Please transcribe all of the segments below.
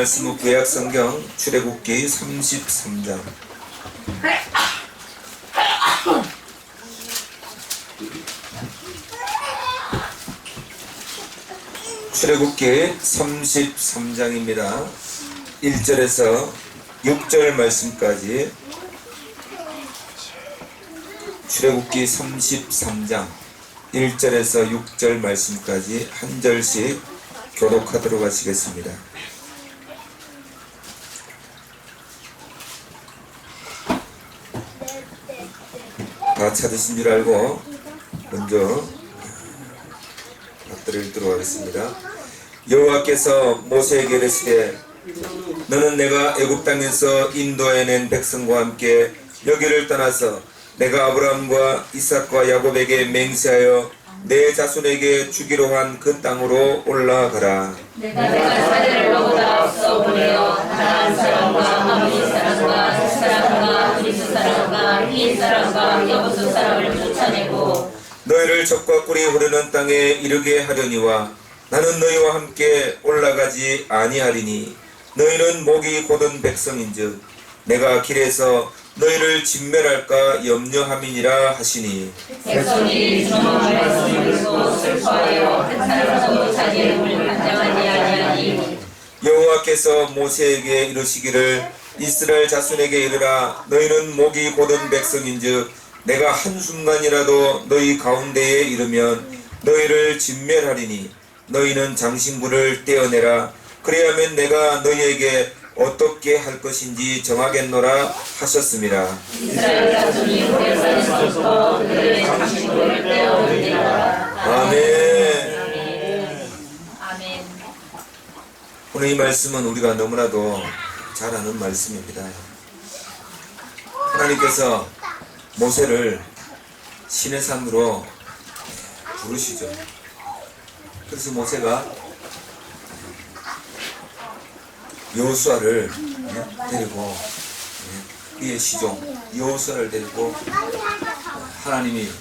말씀은 구약성경 출애굽기 33장 출애굽기 33장입니다. 1절에서 6절 말씀까지 출애굽기 33장 1절에서 6절 말씀까지 한 절씩 교독하도록 하시겠습니다. 다 찾으신 줄 알고 먼저 답들을 읽도록 하겠습니다. 여호와께서 모세에게 이르시되 너는 내가 애굽 땅에서 인도해낸 백성과 함께 여기를 떠나서 내가 아브라함과 이삭과 야곱에게 맹세하여 내 자손에게 주기로 한 그 땅으로 올라가라. 내가 사대를 너보다 앞서 보내어 가나안 사람과 아모리 사람과 헷 사람과 그리스 사람과 히 사람과 여부수 사람을 쫓아내고 너희를 적과 꿀이 흐르는 땅에 이르게 하려니와 나는 너희와 함께 올라가지 아니하리니 너희는 목이 곧은 백성인즉 내가 길에서 너희를 진멸할까 염려함이니라 하시니 백성이 주님의 말씀을 듣고 슬퍼하여 한 사람도 자기 이름을 단장하지 아니하니 여호와께서 모세에게 이르시기를 이스라엘 자손에게 이르라 너희는 목이 곧은 백성인즉 내가 한순간이라도 너희 가운데에 이르면 너희를 진멸하리니 너희는 장신구를 떼어내라 그래야면 내가 너희에게 어떻게 할 것인지 정하겠노라 하셨습니다. 이스라엘 자손이 호렙산에서부터 그들의 장신구를 떼어올리라. 아멘. 아멘. 오늘 이 말씀은 우리가 너무나도 잘 아는 말씀입니다. 하나님께서 모세를 시내산으로 부르시죠. 그래서 모세가 여호수아를 데리고 그의 시종 여호수아를 데리고 하나님이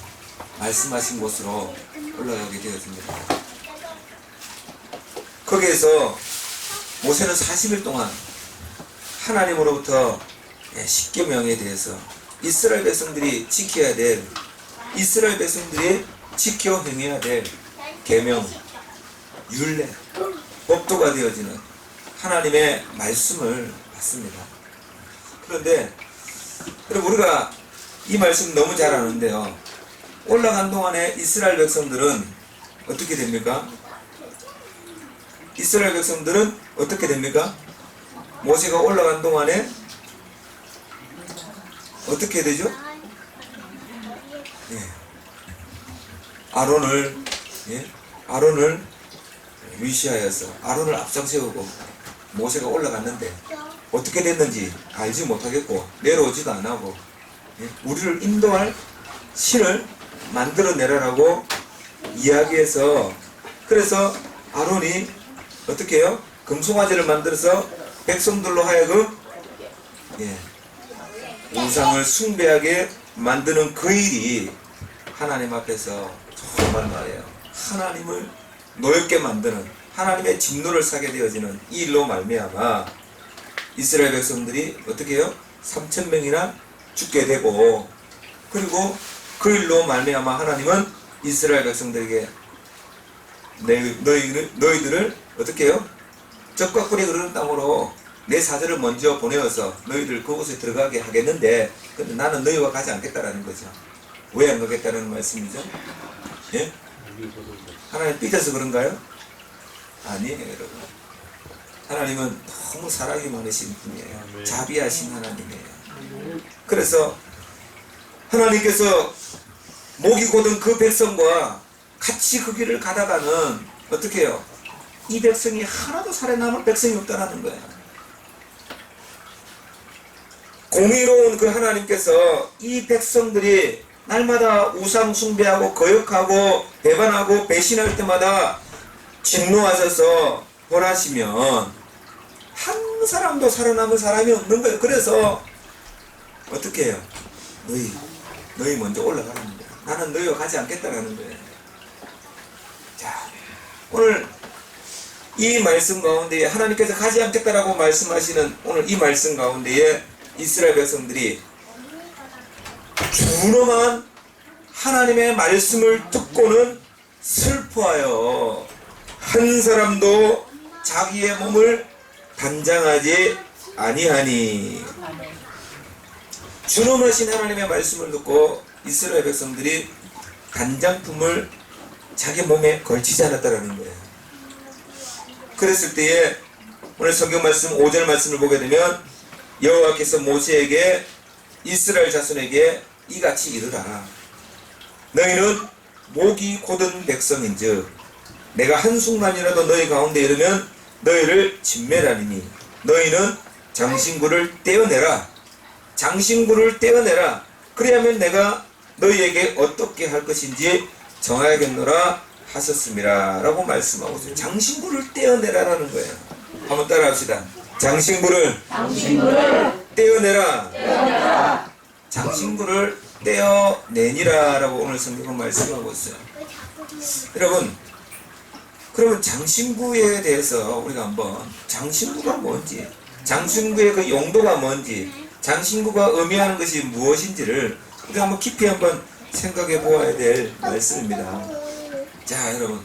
말씀하신 곳으로 올라가게 되었습니다. 거기에서 모세는 40일 동안 하나님으로부터 십계명에 대해서 이스라엘 백성들이 지켜야 될 이스라엘 백성들이 지켜 행해야 될 계명, 율례, 법도가 되어지는 하나님의 말씀을 받습니다. 그런데 여러분 우리가 이 말씀 너무 잘 아는데요. 올라간 동안에 이스라엘 백성들은 어떻게 됩니까? 이스라엘 백성들은 어떻게 됩니까? 모세가 올라간 동안에 어떻게 되죠? 아론을 위시하여서 아론을 앞장 세우고 모세가 올라갔는데 어떻게 됐는지 알지 못하겠고 내려오지도 안 하고 우리를 인도할 신을 만들어내라라고 이야기해서 그래서 아론이 어떻게 해요? 금송아지를 만들어서 백성들로 하여금 우상을 숭배하게 만드는 그 일이 하나님 앞에서 정말 말이에요. 하나님을 노엽게 만드는 하나님의 진노를 사게 되어지는 이 일로 말미암아 이스라엘 백성들이 어떻게 해요? 3,000명이나 죽게 되고 그리고 그 일로 말미암아 하나님은 이스라엘 백성들에게 너희들을 어떻게 해요? 적과 꿀이 흐르는 땅으로 내 사자를 먼저 보내어서 너희들 그곳에 들어가게 하겠는데 근데 나는 너희와 가지 않겠다라는 거죠. 왜 안 가겠다는 말씀이죠? 예? 하나님 삐져서 그런가요? 아니에요, 여러분. 하나님은 너무 사랑이 많으신 분이에요. 자비하신 하나님이에요. 그래서 하나님께서 목이 곧은 그 백성과 같이 그 길을 가다가는 어떻게 해요? 이 백성이 하나도 살아남을 백성이 없다는 거예요. 공의로운 그 하나님께서 이 백성들이 날마다 우상 숭배하고 거역하고 배반하고 배신할 때마다 진노하셔서 벌하시면 한 사람도 살아남은 사람이 없는 거예요. 그래서 어떻게 해요? 너희 먼저 올라가는 거예요. 나는 너희와 가지 않겠다라는 거예요. 자, 오늘 이 말씀 가운데에 하나님께서 가지 않겠다라고 말씀하시는 오늘 이 말씀 가운데에 이스라엘 백성들이 준엄한 하나님의 말씀을 듣고는 슬퍼하여 한 사람도 자기의 몸을 단장하지 아니하니. 준엄하신 하나님의 말씀을 듣고 이스라엘 백성들이 단장품을 자기 몸에 걸치지 않았다라는 거예요. 그랬을 때에 오늘 성경 말씀 5절 말씀을 보게 되면 여호와께서 모세에게 이스라엘 자손에게 이같이 이르라. 너희는 목이 곧은 백성인즉 내가 한순간이라도 너희 가운데 이르면 너희를 진멸하리니 너희는 장신구를 떼어내라. 장신구를 떼어내라. 그래야면 내가 너희에게 어떻게 할 것인지 정하야겠노라 하셨습니다 라고 말씀하고 있어요. 장신구를 떼어내라라는 거예요. 한번 따라합시다. 장신구를 떼어내라. 장신구를 떼어내니라 라고 오늘 성경은 말씀하고 있어요. 여러분, 그러면 장신구에 대해서 우리가 한번 장신구가 뭔지, 장신구의 그 용도가 뭔지, 장신구가 의미하는 것이 무엇인지를 우리가 한번 깊이 한번 생각해 보아야 될 말씀입니다. 자, 여러분,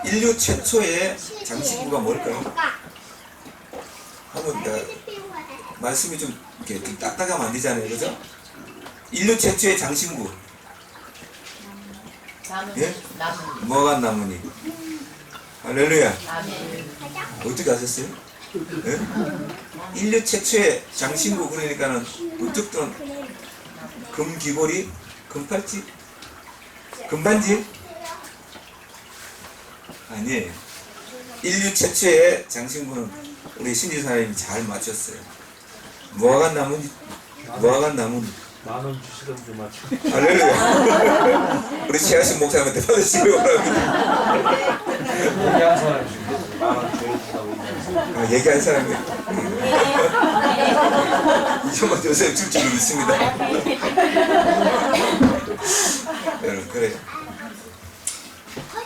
인류 최초의 장신구가 뭘까요? 한번 말씀이 좀 이렇게 좀 딱딱하면 안 되잖아요, 그죠? 인류 최초의 장신구. 예? 뭐가 나무니? 할렐루야. 어떻게 아셨어요? 예? 인류 최초의 장신구 그러니까는 어떻든 금귀걸이, 금팔찌, 금반지? 아니에요. 인류 최초의 장신구는 우리 신지사님이 잘 맞췄어요. 무화과 나무니? 무화과 나무니? 만원 주시던데 맞죠? 할렐루야. 우리 최하신 목사님한테 받으시기 바랍니다. 얘기한 사람이 지금 만원 줘야겠다고 얘기해서 얘기한 사람이 이정만 요새 줄 줄을 믿습니다. 여러분, 그래요.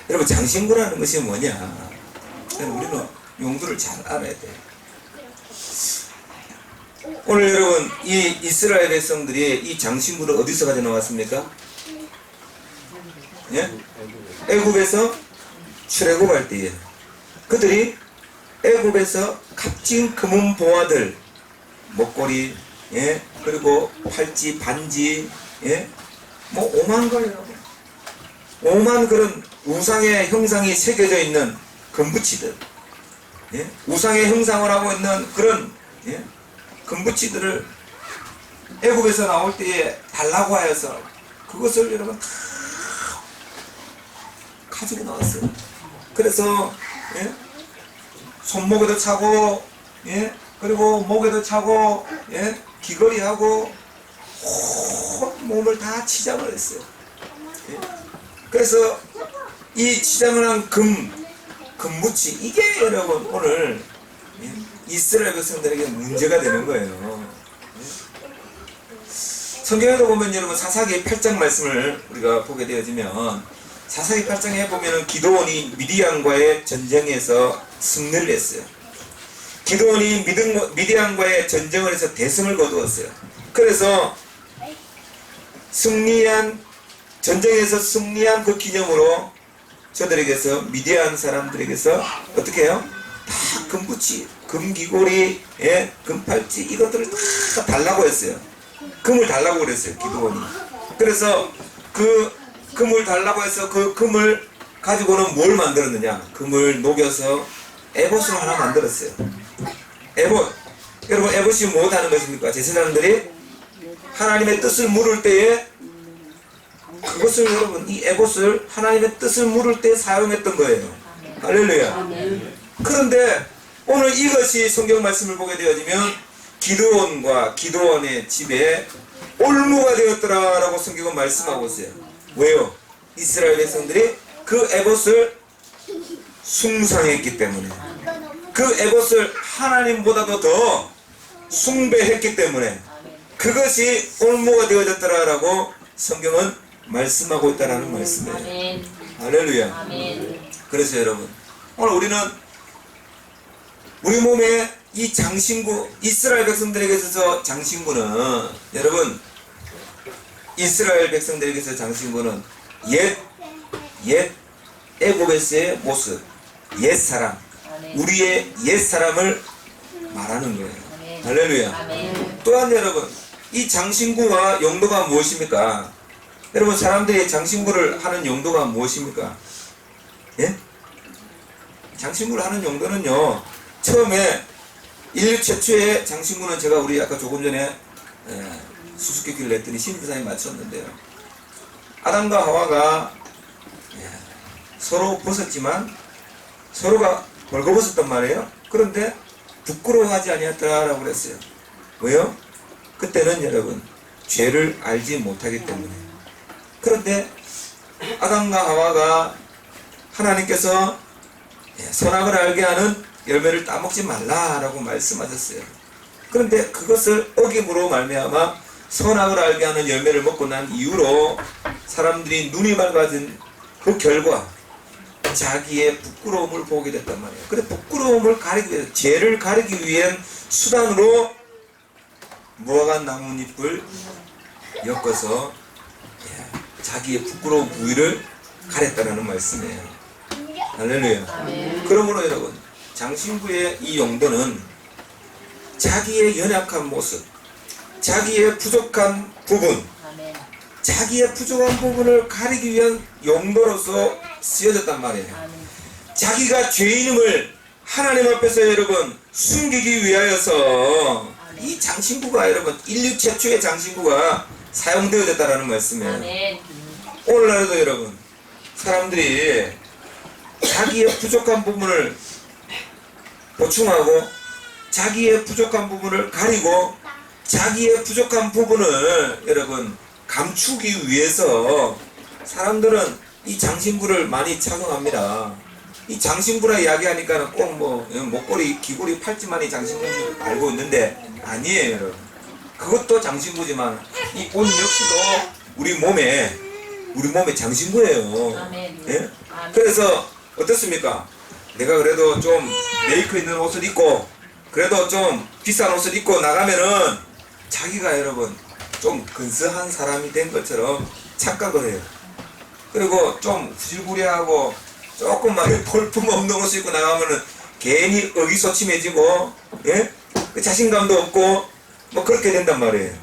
여러분, 장신구라는 것이 뭐냐? 우리는 용도를 잘 알아야 돼요. 오늘 여러분, 이 이스라엘 백성들이 이 장신구를 어디서 가져 나왔습니까? 예? 애굽에서 출애굽할 때에 그들이 애굽에서 값진 금은 보화들, 목걸이, 예, 그리고 팔찌, 반지, 예, 뭐 오만 거예요. 오만 그런 우상의 형상이 새겨져 있는 금붙이들, 예, 우상의 형상을 하고 있는 그런, 예, 금붙이들을 애굽에서 나올 때에 달라고 하여서 그것을 여러분 다 가지고 나왔어요. 그래서, 예, 손목에도 차고, 예, 그리고 목에도 차고, 예, 귀걸이하고 온 몸을 다 치장을 했어요. 예? 그래서 이 치장을 한 금붙이, 이게 여러분 오늘, 예, 이스라엘 백성들에게 문제가 되는 거예요. 성경에도 보면 여러분 사사기 8장 말씀을 우리가 보게 되어지면 사사기 8장에 보면은 기드온이 미디안과의 전쟁에서 승리를 했어요. 기드온이 미디안과의 전쟁을 해서 대승을 거두었어요. 그래서 전쟁에서 승리한 그 기념으로 저들에게서 미디안 사람들에게서 어떻게 해요? 다 금붙이, 금귀걸이, 예, 금팔찌 이것들을 다 달라고 했어요. 금을 달라고 그랬어요, 기드온이. 그래서 그 금을 달라고 해서 그 금을 가지고는 뭘 만들었느냐? 금을 녹여서 에봇을 하나 만들었어요. 에봇. 여러분, 에봇이 뭐 하는 것입니까? 제사장들이 하나님의 뜻을 물을 때에 그것을 여러분, 이 에봇을 하나님의 뜻을 물을 때 사용했던 거예요. 할렐루야. 그런데 오늘 이것이 성경 말씀을 보게 되어지면 기드온과 기드온의 집에 올무가 되었더라라고 성경은 말씀하고 있어요. 왜요? 이스라엘 백성들이 그 에봇을 숭상했기 때문에, 그 에봇을 하나님보다도 더 숭배했기 때문에 그것이 올무가 되어졌더라라고 성경은 말씀하고 있다라는 말씀이에요. 할렐루야. 그래서 여러분, 오늘 우리는 우리 몸에 이 장신구, 이스라엘 백성들에게 있어서 장신구는, 여러분, 이스라엘 백성들에게 있어서 장신구는 옛 애굽에서의 모습, 옛 사람, 우리의 옛 사람을 말하는 거예요. 할렐루야. 또한 여러분, 이 장신구와 용도가 무엇입니까? 여러분, 사람들이 장신구를 하는 용도가 무엇입니까? 예? 장신구를 하는 용도는요, 처음에 인류 최초의 장신구는 제가 우리 아까 조금 전에 수수께끼를 냈더니 신부사에 맞췄는데요. 아담과 하와가 서로 벗었지만 서로가 벌거벗었단 말이에요. 그런데 부끄러워하지 아니었더라라고 그랬어요. 왜요? 그때는 여러분 죄를 알지 못하기 때문에. 그런데 아담과 하와가 하나님께서 선악을 알게 하는 열매를 따먹지 말라라고 말씀하셨어요. 그런데 그것을 어김으로 말미암아 선악을 알게 하는 열매를 먹고 난 이후로 사람들이 눈이 맑아진 그 결과 자기의 부끄러움을 보게 됐단 말이에요. 그래 부끄러움을 가리기 위해서, 죄를 가리기 위한 수단으로 무화과 나뭇잎을 엮어서 자기의 부끄러운 부위를 가렸다는 말씀이에요. 할렐루야. 그러므로 여러분, 장신구의 이 용도는 자기의 연약한 모습, 자기의 부족한 부분, 자기의 부족한 부분을 가리기 위한 용도로서 쓰여졌단 말이에요. 자기가 죄인임을 하나님 앞에서 여러분 숨기기 위하여서 이 장신구가 여러분 인류 최초의 장신구가 사용되어졌다라는 말씀이에요. 오늘날에도 여러분 사람들이 자기의 부족한 부분을 보충하고 자기의 부족한 부분을 가리고 자기의 부족한 부분을 여러분 감추기 위해서 사람들은 이 장신구를 많이 착용합니다. 이 장신구라 이야기하니까 꼭 뭐 목걸이, 귀걸이, 팔찌만이 장신구인 줄 알고 있는데 아니에요, 여러분. 그것도 장신구지만 이 옷 역시도 우리 몸에 장신구예요. 예? 그래서 어떻습니까? 내가 그래도 좀 메이크 있는 옷을 입고 그래도 좀 비싼 옷을 입고 나가면은 자기가 여러분 좀 근사한 사람이 된 것처럼 착각을 해요. 그리고 좀 후질구리하고 조금만 볼품없는 옷을 입고 나가면은 괜히 의기소침해지고, 예? 그 자신감도 없고 뭐 그렇게 된단 말이에요.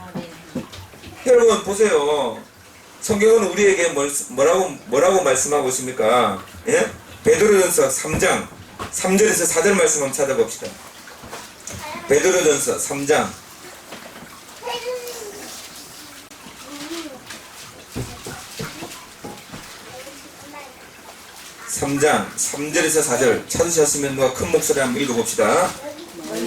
여러분 보세요. 성경은 우리에게 뭐라고 말씀하고 있습니까? 예? 베드로전서 3장 3절에서 4절 말씀 한번 찾아봅시다. 베드로전서 3장 3절에서 4절 찾으셨으면 누가 큰 목소리 한번 읽어봅시다.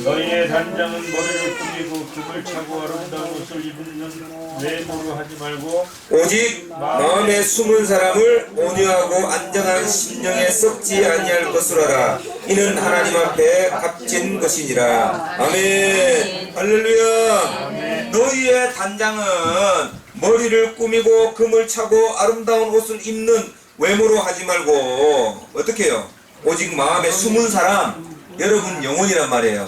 너희의 단장은 머리를 꾸미고 금을 차고 아름다운 옷을 입는 외모로 하지 말고 오직 마음에 숨은 사람을 온유하고 안정한 심령에 썩지 아니할 것으로 하라. 이는 하나님 앞에 값진 것이니라. 아멘. 할렐루야. 너희의 단장은 머리를 꾸미고 금을 차고 아름다운 옷을 입는 외모로 하지 말고 어떻게 해요? 오직 마음에 숨은 사람, 여러분 영혼이란 말이에요.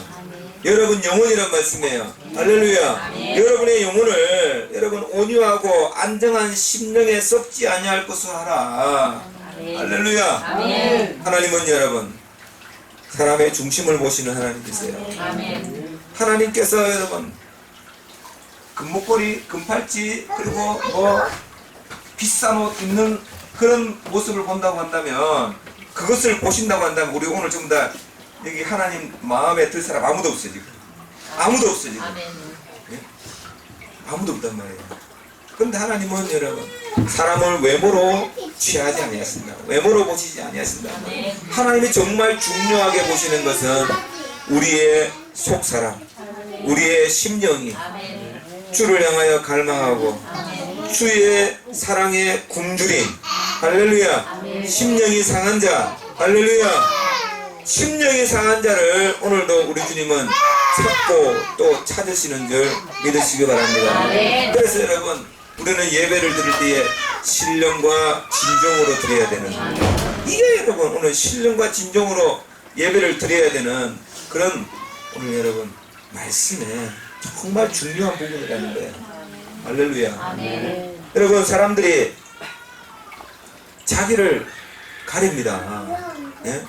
여러분 영혼이란 말씀이에요. 할렐루야. 여러분의 영혼을 여러분 온유하고 안정한 심령에 썩지 아니할 것으로 하라. 할렐루야. 하나님은 여러분 사람의 중심을 보시는 하나님이세요. 하나님께서 여러분 금목걸이, 금팔찌 그리고 뭐 비싼 옷 입는 그런 모습을 본다고 한다면, 그것을 보신다고 한다면 우리 오늘 전부 다 여기 하나님 마음에 들 사람 아무도 없어요. 지금 아무도 없어요. 지금 예? 아무도 없단 말이에요. 그런데 하나님은 여러분 사람을 외모로 취하지 아니하신다. 외모로 보시지 아니하신다. 하나님이 정말 중요하게 보시는 것은 우리의 속사람, 우리의 심령이 주를 향하여 갈망하고 주의 사랑에 굶주린, 할렐루야, 심령이 상한 자, 할렐루야, 심령이 상한 자를 오늘도 우리 주님은 찾고 또 찾으시는 줄 믿으시기 바랍니다. 그래서 여러분 우리는 예배를 드릴 때에 신령과 진정으로 드려야 되는, 이게 여러분 오늘 신령과 진정으로 예배를 드려야 되는 그런 오늘 여러분 말씀에 정말 중요한 부분이라는 거예요. 할렐루야. 아멘. 여러분 사람들이 자기를 가립니다. 예?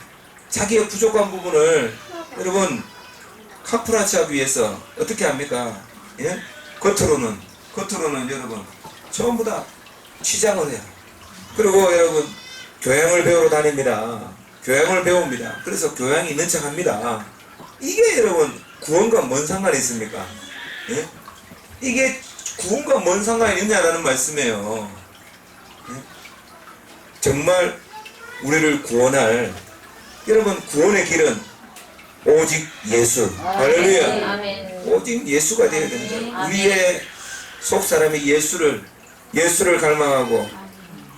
자기의 부족한 부분을 여러분 카프라치하기 위해서 어떻게 합니까? 예? 겉으로는 여러분 전부 다 치장을 해요. 그리고 여러분 교양을 배우러 다닙니다. 교양을 배웁니다. 그래서 교양이 있는 척 합니다. 이게 여러분 구원과 뭔 상관이 있습니까? 예? 이게 구원과 뭔 상관이 있냐라는 말씀이에요. 예? 정말 우리를 구원할 여러분 구원의 길은 오직 예수. 할렐루야. 아멘. 오직 예수가 되어야 되는 거예요. 우리의 속사람이 예수를 갈망하고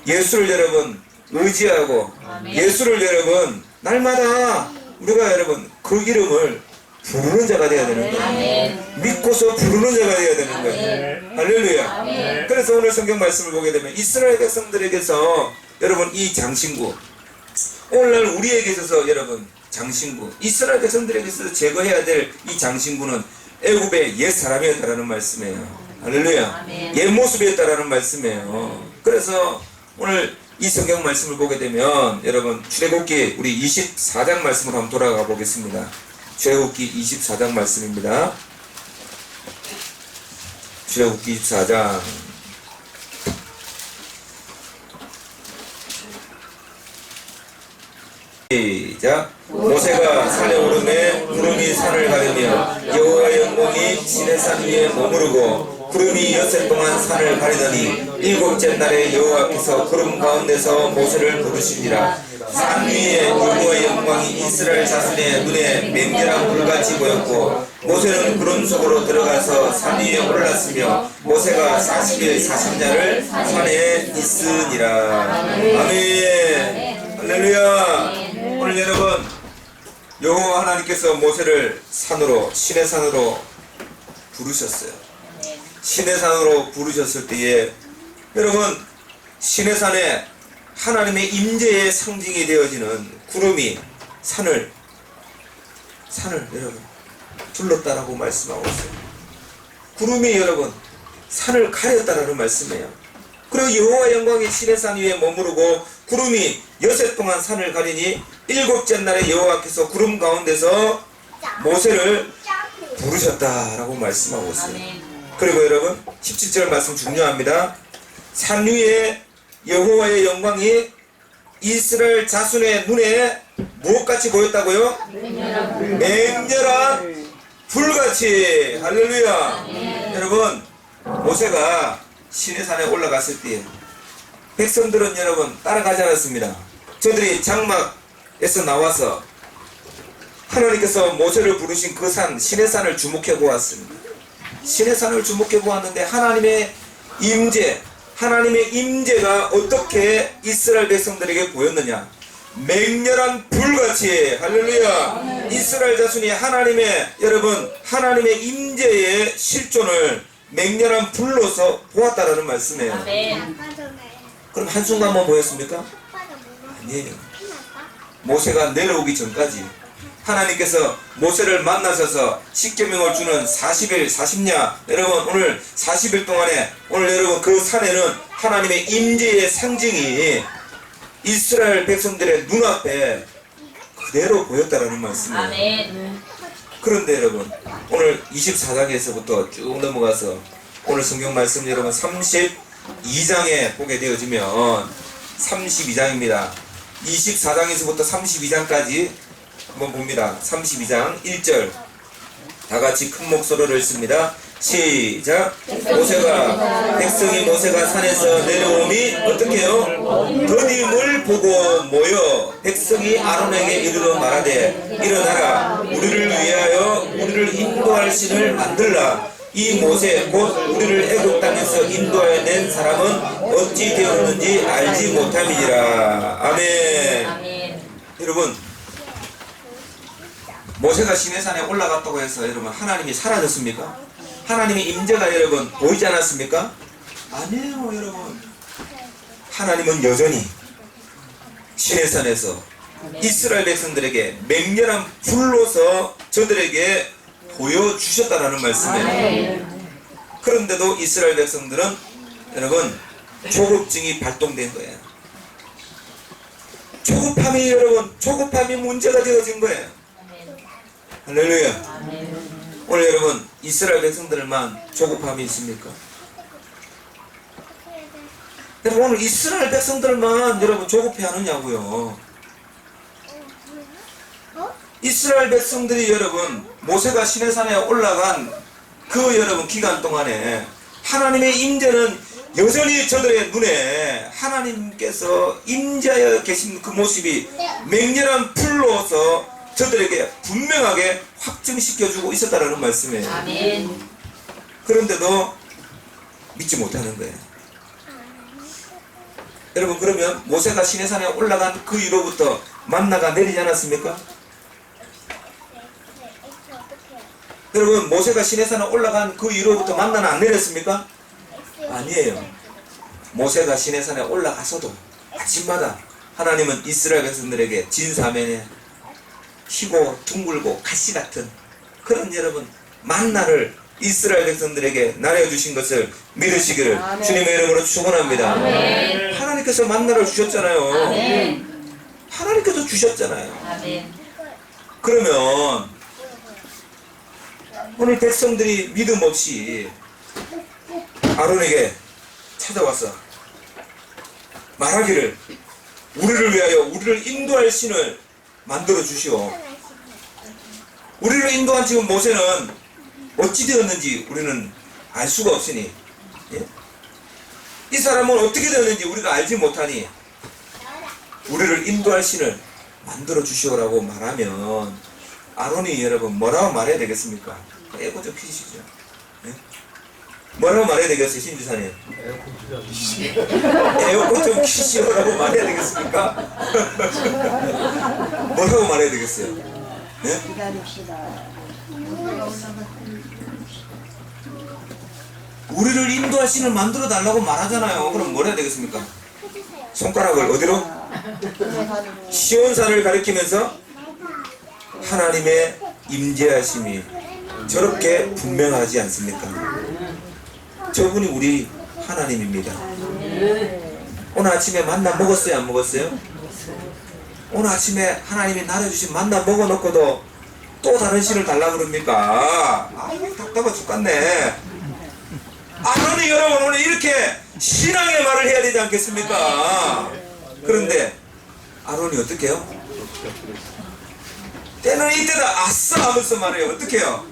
예수를 여러분 의지하고 예수를 여러분 날마다 우리가 여러분 그 이름을 부르는 자가 되어야 되는 거예요. 아멘. 믿고서 부르는 자가 되어야 되는 거예요. 할렐루야. 아멘. 그래서 오늘 성경 말씀을 보게 되면 이스라엘 백성들에게서 여러분 이 장신구 오늘날 우리에게 있어서 여러분 장신구 이스라엘 백성들에게서 제거해야 될 이 장신구는 애굽의 옛 사람이었다라는 말씀이에요. 할렐루야. 아멘. 옛 모습이었다라는 말씀이에요. 그래서 오늘 이 성경 말씀을 보게 되면 여러분 출애굽기 우리 24장 말씀으로 한번 돌아가 보겠습니다. 출애굽기 24장 말씀입니다. 출애굽기 24장 시작. 모세가 산에 오르매 구름이 산을 가르며 여호와의 영광이 시내산 위에 머무르고 구름이 엿새 동안 산을 가리더니 일곱째 날에 여호와께서 구름 가운데서 모세를 부르시니라. 산 위에 여호와의 영광이 이스라엘 자손의 눈에 맹렬한 불같이 보였고 모세는 구름 속으로 들어가서 산 위에 올랐으며 모세가 40일 40야를 산에 있으니라. 아멘. 할렐루야. 오늘 여러분 여호와 하나님께서 모세를 산으로 시내산으로 부르셨어요. 시내산으로 부르셨을 때에 여러분 시내산에 하나님의 임재의 상징이 되어지는 구름이 산을 여러분 둘렀다라고 말씀하고 있어요. 구름이 여러분 산을 가렸다라는 말씀이에요. 그리고 여호와 영광이 시내산 위에 머무르고 구름이 엿새 동안 산을 가리니 일곱째 날에 여호와께서 구름 가운데서 모세를 부르셨다라고 말씀하고 있어요. 그리고 여러분 17절 말씀 중요합니다. 산 위에 여호와의 영광이 이스라엘 자손의 눈에 무엇같이 보였다고요? 맹렬한 불같이. 할렐루야. 여러분 모세가 시내산에 올라갔을 때 백성들은 여러분 따라가지 않았습니다. 저들이 장막에서 나와서 하나님께서 모세를 부르신 그 산 시내산을 주목해 보았습니다. 시내산을 주목해 보았는데 하나님의 임재가 어떻게 이스라엘 백성들에게 보였느냐? 맹렬한 불같이. 할렐루야. 이스라엘 자손이 하나님의 임재의 실존을 맹렬한 불로서 보았다라는 말씀이에요. 아멘. 그럼 한순간만 보였습니까? 아니에요. 모세가 내려오기 전까지 하나님께서 모세를 만나셔서 십계명을 주는 40일 40야 여러분 오늘 40일 동안에 오늘 여러분 그 산에는 하나님의 임재의 상징이 이스라엘 백성들의 눈앞에 그대로 보였다라는 말씀이에요. 아멘. 그런데 여러분 오늘 24장에서부터 쭉 넘어가서 오늘 성경 말씀 여러분 32장에 보게 되어지면 32장입니다. 24장에서부터 32장까지 한번 봅니다. 32장 1절 다 같이 큰 목소리를 읽습니다. 시작. 모세가 산에서 내려오니 어떻게 해요? 더딤을 보고 모여 백성이 아론에게 이르러 말하되 일어나라 우리를 위하여 우리를 인도할 신을 만들라. 이 모세 곧 우리를 애굽 땅에서 인도하여 낸 사람은 어찌 되었는지 알지 못함이니라. 아멘. 아멘. 여러분 모세가 시내산에 올라갔다고 해서 여러분 하나님이 사라졌습니까? 하나님의 임재가 여러분 보이지 않았습니까? 아니에요 여러분. 하나님은 여전히 시내산에서 이스라엘 백성들에게 맹렬한 불로서 저들에게 보여주셨다라는 말씀이에요. 그런데도 이스라엘 백성들은 여러분 조급증이 발동된 거예요. 조급함이 여러분 조급함이 문제가 되어진 거예요. 할렐루야. 오늘 여러분 이스라엘 백성들만 조급함이 있습니까? 여러분 오늘 이스라엘 백성들만 여러분 조급해하느냐고요. 이스라엘 백성들이 여러분 모세가 시내산에 올라간 그 여러분 기간 동안에 하나님의 임재는 여전히 저들의 눈에 하나님께서 임재하여 계신 그 모습이 맹렬한 불로서 저들에게 분명하게 확증시켜주고 있었다는 말씀이에요. 아멘. 그런데도 믿지 못하는 거예요. 여러분 그러면 모세가 시내산에 올라간 그 이후로부터 만나가 내리지 않았습니까? 여러분 모세가 시내산에 올라간 그 이후로부터 만나는 안 내렸습니까? 아니에요. 모세가 시내산에 올라가서도 아침마다 하나님은 이스라엘 백성들에게 진사면에 희고 둥글고 가시 같은 그런 여러분 만나를 이스라엘 백성들에게 나눠주신 것을 믿으시기를 주님의 이름으로 축원합니다. 아멘. 하나님께서 만나를 주셨잖아요. 아멘. 하나님께서 주셨잖아요. 아멘. 그러면 오늘 백성들이 믿음 없이 아론에게 찾아와서 말하기를 우리를 위하여 우리를 인도할 신을 만들어 주시오. 우리를 인도한 지금 모세는 어찌 되었는지 우리는 알 수가 없으니 이 사람은 어떻게 되었는지 우리가 알지 못하니 우리를 인도할 신을 만들어 주시오라고 말하면 아론이 여러분 뭐라고 말해야 되겠습니까? 에고 좀 켜주시죠. 뭐라고 말해야 되겠어요, 신지사님? 에어컨 좀 키시오라고 말해야 되겠습니까? 뭐라고 말해야 되겠어요? 네? 우리를 인도할 신을 만들어 달라고 말하잖아요. 그럼 뭘 해야 되겠습니까? 손가락을 어디로? 시온산을 가리키면서 하나님의 임재하심이 저렇게 분명하지 않습니까? 저분이 우리 하나님입니다. 오늘 아침에 만나 먹었어요? 안 먹었어요? 오늘 아침에 하나님이 나눠주신 만나 먹어놓고도 또 다른 신을 달라고 그럽니까? 아이고 답답해 죽겠네. 아론이 여러분 오늘 이렇게 신앙의 말을 해야 되지 않겠습니까? 그런데 아론이 어떻게 해요? 때는 이때다 아싸 하면서 말해요. 어떻게 해요?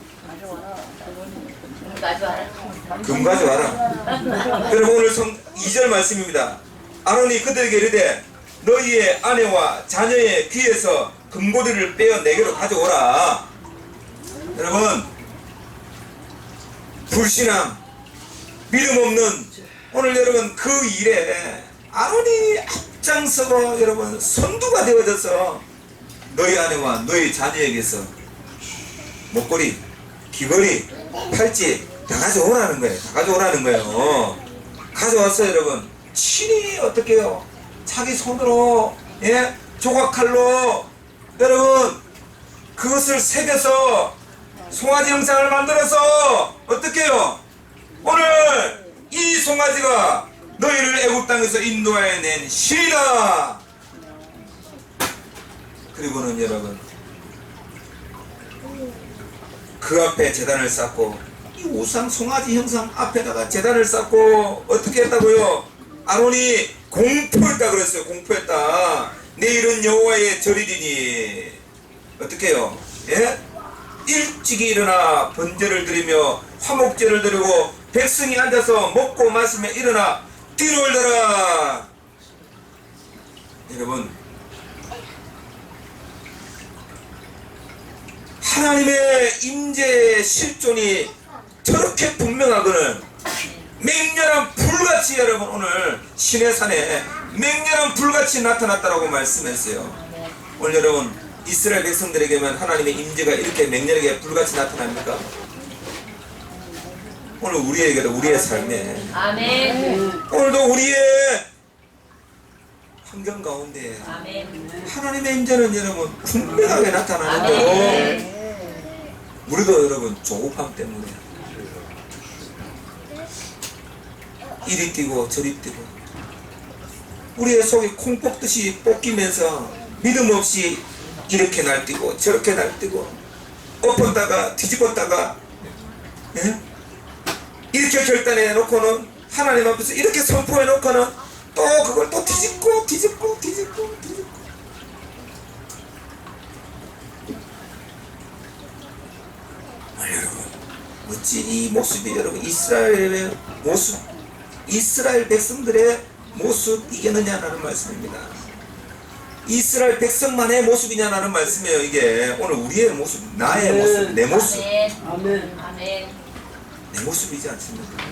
금 가져와라. 여러분 오늘 2절 말씀입니다. 아론이 그들에게 이르되 너희의 아내와 자녀의 귀에서 금고리를 빼어 내게로 가져오라. 여러분 불신앙 믿음 없는 오늘 여러분 그 일에 아론이 앞장서고 여러분 선두가 되어져서 너희 아내와 너희 자녀에게서 목걸이, 귀걸이, 팔찌 다 가져오라는 거예요. 다 가져오라는 거예요. 가져왔어요 여러분. 친히 어떻게 해요? 자기 손으로 조각칼로 여러분 그것을 새겨서 송아지 형상을 만들어서 어떻게 해요? 오늘 이 송아지가 너희를 애굽 땅에서 인도하여 낸 신이다. 그리고는 여러분 그 앞에 제단을 쌓고 이 우상 송아지 형상 앞에다가 제단을 쌓고 어떻게 했다고요? 아론이 공포했다 그랬어요. 공포했다. 내일은 여호와의 절이리니 어떻게 해요? 예? 일찍이 일어나 번제를 드리며 화목제를 드리고 백성이 앉아서 먹고 마시며 일어나 뒤로 올려라. 여러분 하나님의 임재의 실존이 저렇게 분명하거늘 맹렬한 불같이 여러분 오늘 시내산에 맹렬한 불같이 나타났다라고 말씀했어요. 오늘 여러분 이스라엘 백성들에게만 하나님의 임재가 이렇게 맹렬하게 불같이 나타납니까? 오늘 우리에게도 우리의 삶에 아멘. 오늘도 우리의 환경 가운데 아멘. 하나님의 임재는 여러분 분명하게 나타나는 대로 우리도 여러분 조급함 때문에 이리 뛰고 저리 뛰고 우리의 속이 콩 뽑듯이 뽑기면서 믿음 없이 이렇게 날뛰고 저렇게 날뛰고 엎었다가 뒤집었다가 예? 이렇게 결단해 놓고는 하나님 앞에서 이렇게 선포해 놓고는 또 그걸 또 뒤집고 여러분 어찌 이 모습이 여러분 이스라엘의 모습 이스라엘 백성들의 모습이겠느냐라는 말씀입니다. 이스라엘 백성만의 모습이냐라는 말씀이에요. 이게 오늘 우리의 모습, 나의 모습, 내 모습, 아멘. 아멘. 내 모습이지 않습니까?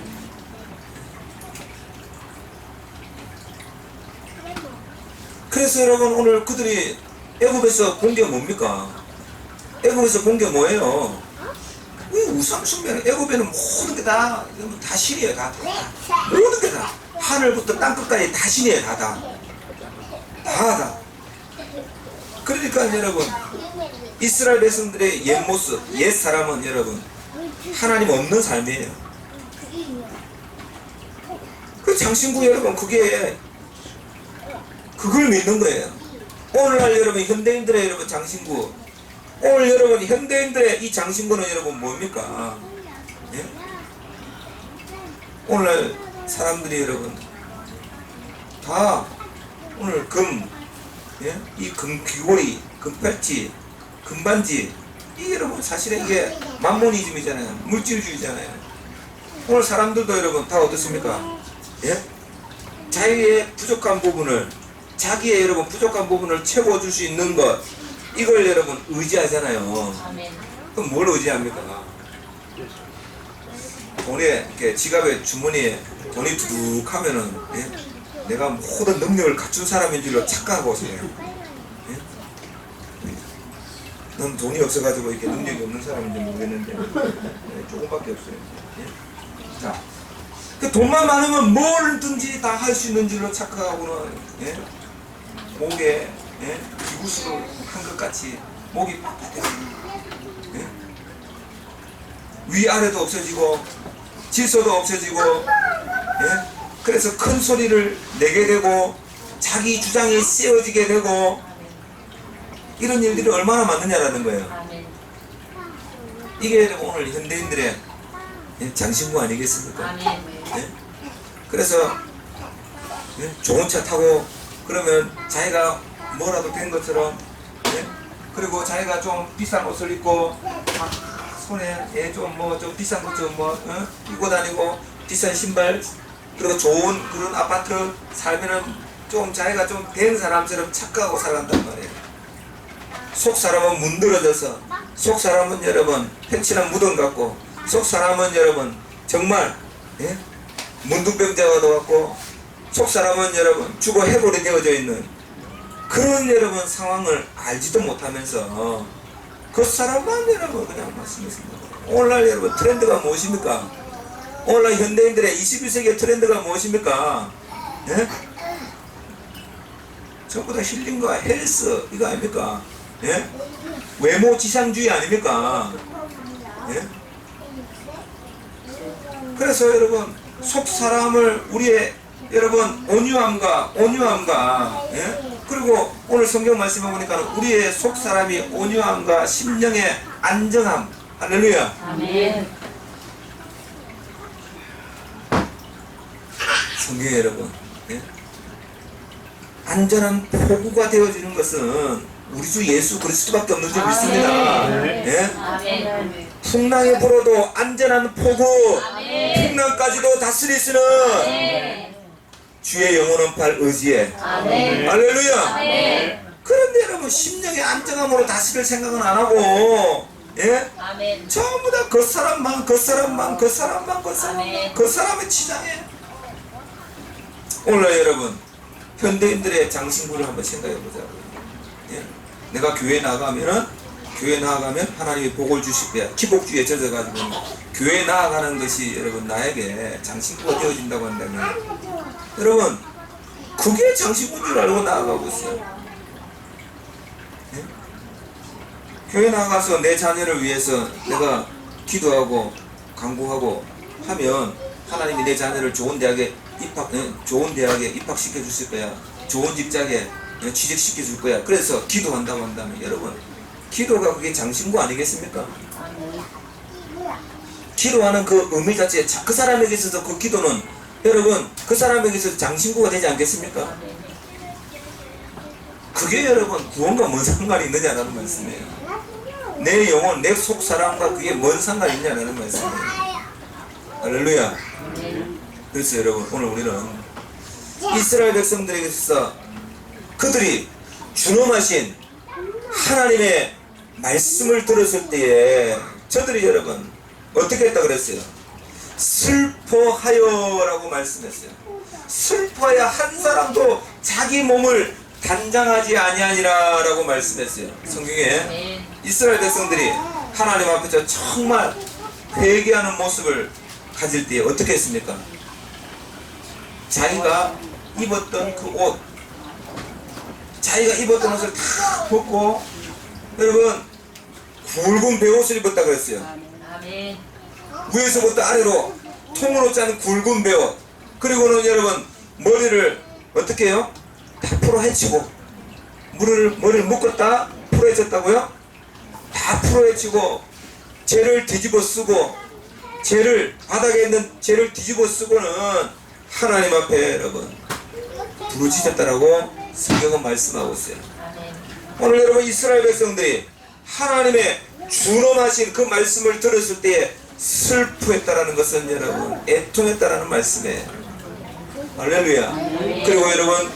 그래서 여러분 오늘 그들이 애굽에서 본 게 뭡니까? 애굽에서 본 게 뭐예요? 이 우상 숭배. 애굽에는 모든 게 다 신이에요. 다 모든 게 다 하늘부터 땅끝까지 다 신이에요. 다. 그러니까 여러분 이스라엘 백성들의 옛 모습, 옛 사람은 여러분 하나님 없는 삶이에요. 그 장신구 여러분 그걸 믿는 거예요. 오늘날 여러분 현대인들의 여러분 장신구, 오늘 여러분 현대인들의 이 장신구는 여러분 뭡니까? 예? 오늘날 사람들이 여러분 다 오늘 예? 이 귀걸이, 금팔찌, 금반지 이게 여러분 사실은 이게 만모니즘이잖아요. 물질주의잖아요. 오늘 사람들도 여러분 다 어떻습니까? 예? 자기의 부족한 부분을 자기의 여러분 부족한 부분을 채워줄 수 있는 것 이걸 여러분 의지하잖아요. 아멘. 그럼 뭘 의지합니까? 돈에 이렇게 지갑에 주머니에 돈이 두둑하면은 예? 내가 모든 능력을 갖춘 사람인 줄로 착각하고 있어요. 예? 넌 돈이 없어가지고 이렇게 능력이 없는 사람인지 모르겠는데 예, 조금밖에 없어요. 예? 자, 그 돈만 많으면 뭐든지 다 할 수 있는 줄로 착각하고는 예? 목에 예? 기구수를 한 것 같이 목이 빡빡해요. 예? 위아래도 없어지고 질서도 없어지고 예? 그래서 큰 소리를 내게 되고 자기 주장이 씌워지게 되고 이런 일들이 얼마나 많느냐라는 거예요. 아멘. 이게 오늘 현대인들의 장신구 아니겠습니까? 아멘. 예? 그래서 예? 좋은 차 타고 그러면 자기가 뭐라도 된 것처럼 예? 그리고 자기가 좀 비싼 옷을 입고 손에 예, 좀 비싼 것 좀 입고 다니고 비싼 신발 그리고 좋은 그런 아파트 살면은 좀 자기가 좀 된 사람처럼 착각하고 살아간단 말이에요. 속 사람은 문드러져서 속 사람은 여러분 팽칠한 무덤 같고 속 사람은 여러분 정말 예? 문둥병자가 되었고 속 사람은 여러분 죽어 해골이 되어져 있는 그런 여러분 상황을 알지도 못하면서 그 사람만 여러분 그냥 말씀했습니다. 오늘날 여러분 트렌드가 무엇입니까? 오늘날 현대인들의 21세기의 트렌드가 무엇입니까? 예? 전부 다 힐링과 헬스 이거 아닙니까? 예? 외모 지상주의 아닙니까? 예? 그래서 여러분 속 사람을 우리의 여러분 온유함과 예? 그리고 오늘 성경 말씀해 보니까 우리의 속 사람이 온유함과 심령의 안정함 할렐루야. 아멘. 성경에 여러분 예? 안전한 포구가 되어지는 것은 우리 주 예수 그리스도밖에 없는 줄 믿습니다. 예? 아멘. 풍랑에 불어도 안전한 포구 아멘. 풍랑까지도 다스릴 수는 아멘. 주의 영원한 팔 의지에 아멘. 할렐루야. 아멘. 그런데 여러분 심령의 안정함으로 다스릴 생각은 안 하고 예? 아멘. 전부 다 그 사람만 아멘. 그 사람의 치장에 오늘 여러분 현대인들의 장신구를 한번 생각해 보자고요. 예? 내가 교회 나가면 하나님이 복을 주실 거야. 기복주의에 젖어가지고 교회 나아가는 것이 여러분 나에게 장신구가 되어진다고 한다면 여러분 그게 장신구인 줄 알고 나아가고 있어요. 예? 교회 나가서 내 자녀를 위해서 내가 기도하고 간구하고 하면 하나님이 내 자녀를 좋은 대학에 입학시켜 주실 거야. 좋은 직장에 취직시켜 줄 거야. 그래서 기도한다고 한다면 여러분, 기도가 그게 장신구 아니겠습니까? 기도하는 그 의미 자체, 그 사람에게 있어서 그 기도는 여러분 그 사람에게 있어서 장신구가 되지 않겠습니까? 그게 여러분 구원과 뭔 상관이 있느냐라는 말씀이에요. 내 영혼, 내 속사람과 그게 뭔 상관이 있냐라는 말씀이에요. 할렐루야. 그래서 여러분 오늘 우리는 이스라엘 백성들에게 있어서 그들이 준엄하신 하나님의 말씀을 들었을 때에 저들이 여러분 어떻게 했다 그랬어요? 슬퍼하여라고 말씀했어요. 슬퍼하여 한 사람도 자기 몸을 단장하지 아니하니라 라고 말씀했어요. 성경에 이스라엘 백성들이 하나님 앞에서 정말 회개하는 모습을 가질 때 어떻게 했습니까? 자기가 입었던 그 옷, 자기가 입었던 옷을 다 벗고 여러분 굵은 베옷을 입었다 그랬어요. 아멘. 위에서부터 아래로 통으로 짠 굵은 베옷, 그리고는 여러분 머리를 어떻게 해요? 다 풀어헤치고 머리를 묶었다 풀어헤쳤다고요? 다 풀어헤치고 죄를 뒤집어 쓰고 바닥에 있는 죄를 뒤집어 쓰고는 하나님 앞에 여러분 부르짖었다라고 성경은 말씀하고 있어요. 아멘. 오늘 여러분 이스라엘 백성들이 하나님의 준엄하신 그 말씀을 들었을 때에 슬퍼했다라는 것은 여러분 애통했다라는 말씀이에요. 할렐루야. 그리고 여러분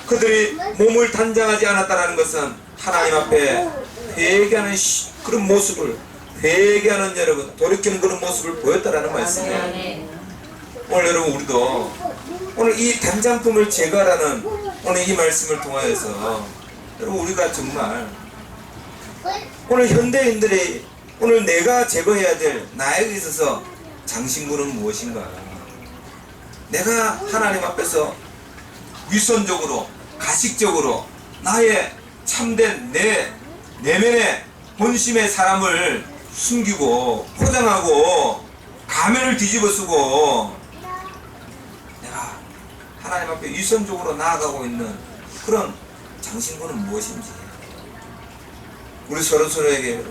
그들이 몸을 단장하지 않았다라는 것은 하나님 앞에 회개하는 그런 모습을, 회개하는 여러분 돌이키는 그런 모습을 보였다라는 말씀이에요. 아멘. 오늘 여러분 우리도 오늘 이 단장품을 제거하라는 오늘 이 말씀을 통하여서 여러분 우리가 정말 오늘 현대인들이 오늘 내가 제거해야 될 나에게 있어서 장신구는 무엇인가? 내가 하나님 앞에서 위선적으로 가식적으로 나의 참된 내 내면의 본심의 사람을 숨기고 포장하고 가면을 뒤집어 쓰고 내가 하나님 앞에 위선적으로 나아가고 있는 그런 장신구는 무엇인지 우리 서로에게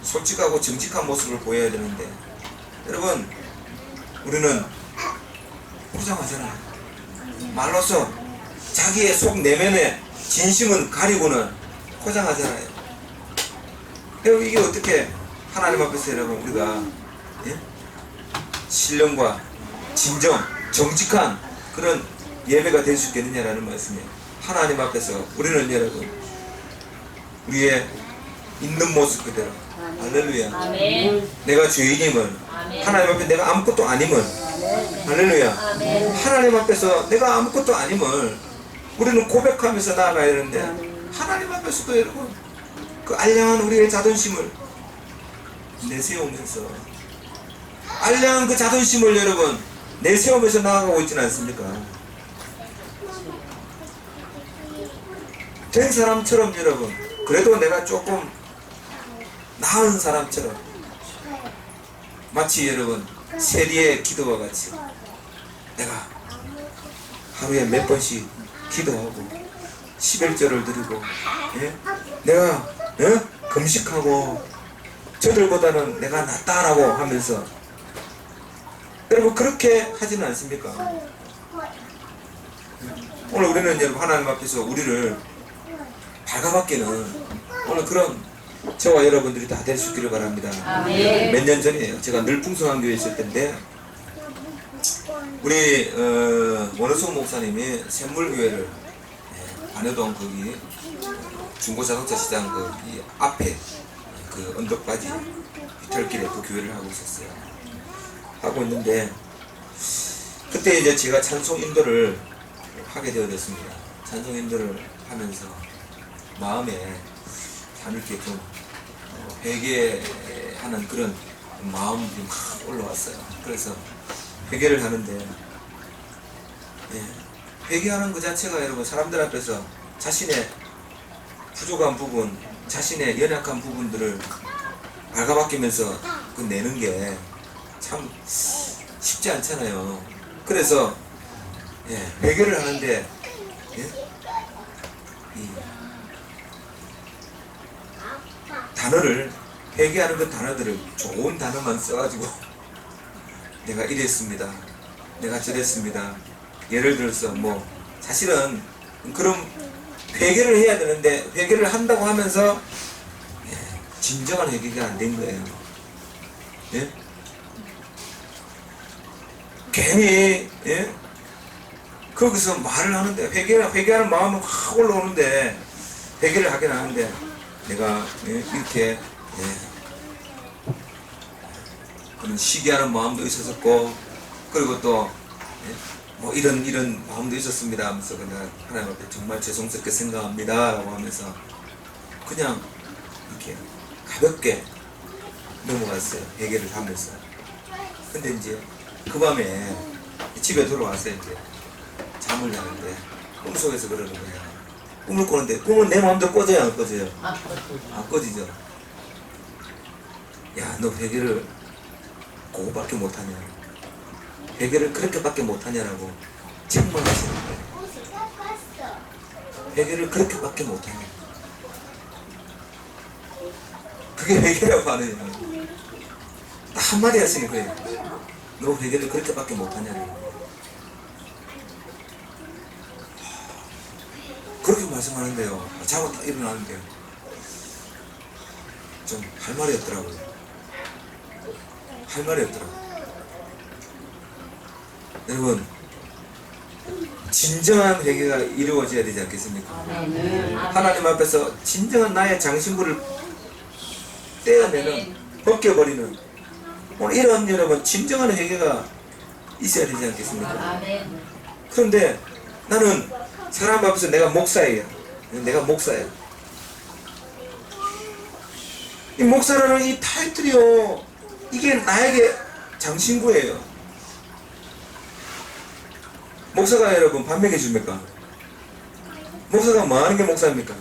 솔직하고 정직한 모습을 보여야 되는데 여러분 우리는 포장하잖아요. 말로써 자기의 속 내면의 진심은 가리고는 포장하잖아요. 여러분 이게 어떻게 하나님 앞에서 여러분 우리가 신령과 진정, 정직한 그런 예배가 될 수 있겠느냐라는 말씀이에요. 하나님 앞에서 우리는 여러분 우리의 있는 모습 그대로 할렐루야. 아멘. 내가 죄인임을 아멘. 하나님 앞에 내가 아무것도 아님을 할렐루야. 아멘. 하나님 앞에서 내가 아무것도 아님을 우리는 고백하면서 나아가야 되는데 하나님 앞에서도 여러분 그 알량한 우리의 자존심을 내세우면서 알량한 그 자존심을 여러분 내세우면서 나아가고 있지는 않습니까? 된 사람처럼 여러분 그래도 내가 조금 나은 사람처럼 마치 여러분 세리의 기도와 같이 내가 하루에 몇 번씩 기도하고 11절을 드리고 내가 금식하고 저들보다는 내가 낫다라고 하면서 여러분 그렇게 하지는 않습니까? 오늘 우리는 여러분 하나님 앞에서 우리를 발가벗기는 오늘 그런 저와 여러분들이 다 될 수 있기를 바랍니다. 아멘. 몇 년 전이에요. 제가 늘 풍성한교회에 있을 텐데 우리 원호성 목사님이 샘물교회를 안효동 거기 중고자동차 시장 거기 앞에 그 언덕바지 비탈길에 그 교회를 하고 있었어요. 하고 있는데 그때 이제 제가 찬송 인도를 하게 되었습니다. 찬송 인도를 하면서 마음에 참 이렇게 좀 회개하는 그런 마음이 막 올라왔어요. 그래서 회개를 하는데 회개하는 그 자체가 여러분 사람들 앞에서 자신의 부족한 부분 자신의 연약한 부분들을 발가벗기면서 그 내는 게 참 쉽지 않잖아요. 그래서 회개를 하는데 이 단어를 회개하는 그 단어들을 좋은 단어만 써가지고 내가 이랬습니다, 내가 저랬습니다. 예를 들어서 뭐 사실은 그럼 회개를 해야 되는데 회개를 한다고 하면서 진정한 회개가 안 된 거예요. 예? 괜히 거기서 말을 하는데 회개하는 마음은 확 올라오는데 회개를 하긴 하는데 내가 이렇게 그런 시기하는 마음도 있었고 그리고 또 뭐 이런 마음도 있었습니다 하면서 그냥 하나님 앞에 정말 죄송스럽게 생각합니다 라고 하면서 그냥 이렇게 가볍게 넘어갔어요. 회개를 하면서. 근데 이제 그 밤에 집에 돌아와서 이제 잠을 자는데 꿈속에서 그러는 거예요. 꿈을 꾸는데 꿈은 내 마음대로 꺼져요, 안 꺼져요? 안 꺼지죠. 야, 너 회개를 그거밖에 못하냐, 회개를 그렇게밖에 못하냐라고 책망하시는 거예요. 회개를 그렇게밖에 못하냐, 그게 회개라고 하느냐. 딱 한마디 하시는 거예요. 너 회개를 그렇게밖에 못하냐고. 그렇게 말씀하는데요. 자고 딱 일어나는데요. 좀 할 말이 없더라고요. 할 말이 없더라고요. 여러분, 진정한 회개가 이루어져야 되지 않겠습니까? 하나님 앞에서 진정한 나의 장신구를 떼어내는, 벗겨버리는 오늘 이런 여러분 진정한 회개가 있어야 되지 않겠습니까? 그런데 나는 사람 앞에서 내가 목사예요. 내가 목사예요. 이 목사라는 이 타이틀이요, 이게 나에게 장신구예요. 목사가 여러분 밥 먹여줍니까? 목사가 뭐 하는 게 목사입니까?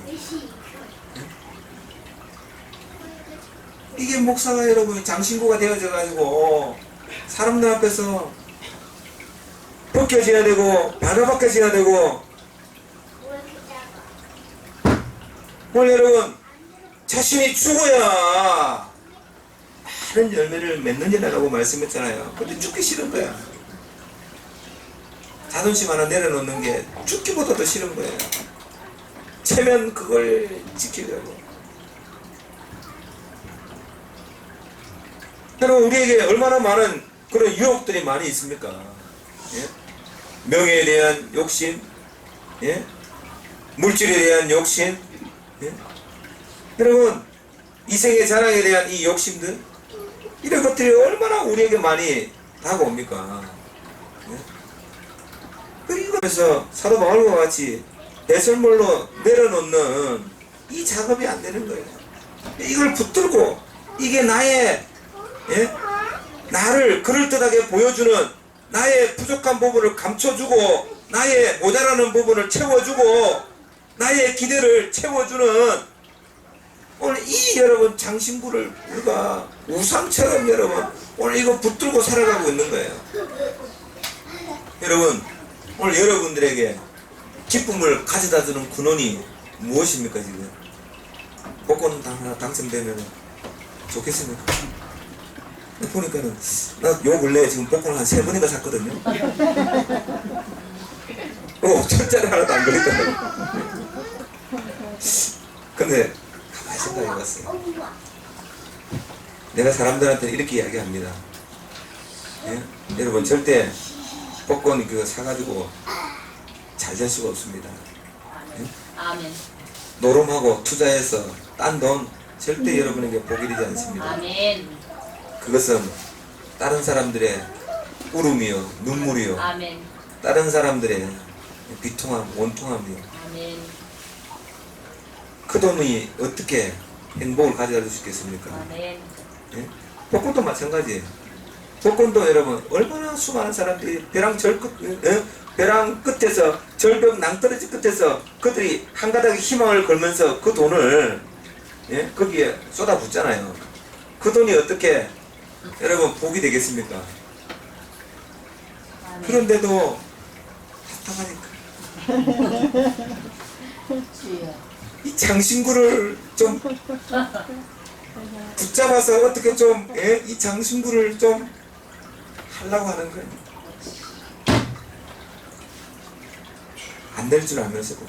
이게 목사가 여러분 장신구가 되어져 가지고 사람들 앞에서 벗겨져야 되고 발가벗겨져야 되고, 오늘 여러분 자신이 죽어야 많은 열매를 맺느니라고 말씀했잖아요. 근데 죽기 싫은 거야. 자존심 하나 내려놓는 게 죽기보다 더 싫은 거예요. 체면 그걸 지키려고. 여러분, 우리에게 얼마나 많은 그런 유혹들이 많이 있습니까? 예? 명예에 대한 욕심, 예? 물질에 대한 욕심, 예? 여러분, 이생의 자랑에 대한 이 욕심들, 이런 것들이 얼마나 우리에게 많이 다가옵니까? 예? 그래서 사도 바울과 같이 배설물로 내려놓는 이 작업이 안 되는 거예요. 이걸 붙들고 이게 나의 나를 그럴듯하게 보여주는, 나의 부족한 부분을 감춰주고 나의 모자라는 부분을 채워주고 나의 기대를 채워주는 오늘 이 여러분 장신구를 우리가 우상처럼 여러분 오늘 이거 붙들고 살아가고 있는 거예요. 여러분, 오늘 여러분들에게 기쁨을 가져다 주는 근원이 무엇입니까? 지금 복권 하나 당첨되면 좋겠습니까? 보니까는 나 요 근래에 지금 복권 한 3번인가 샀거든요. 5천짜리 하나도 안 걸렸더라고요. 근데 가만히 생각해봤어요. 내가 사람들한테 이렇게 이야기합니다. 예? 여러분, 절대 복권 그거 사가지고 잘 될 수가 없습니다. 예? 아멘. 노름하고 투자해서 딴 돈 절대 여러분에게 복이 되지 않습니다. 아멘. 그것은 다른 사람들의 울음이요, 눈물이요, 아멘. 다른 사람들의 비통함, 원통함이요. 아멘. 그 돈이 어떻게 행복을 가져다 줄 수 있겠습니까? 아멘. 예? 복권도 마찬가지예요. 복권도 여러분 얼마나 수많은 사람들이 벼랑 끝에서, 절벽 낭떠러지 끝에서 그들이 한 가닥의 희망을 걸면서 그 돈을 예? 거기에 쏟아붓잖아요. 그 돈이 어떻게 여러분 복이 되겠습니까? 그런데도 답답하니까 이 장신구를 좀 붙잡아서 어떻게 좀 이 장신구를 좀 하려고 하는 거예요. 안 될 줄 알면서도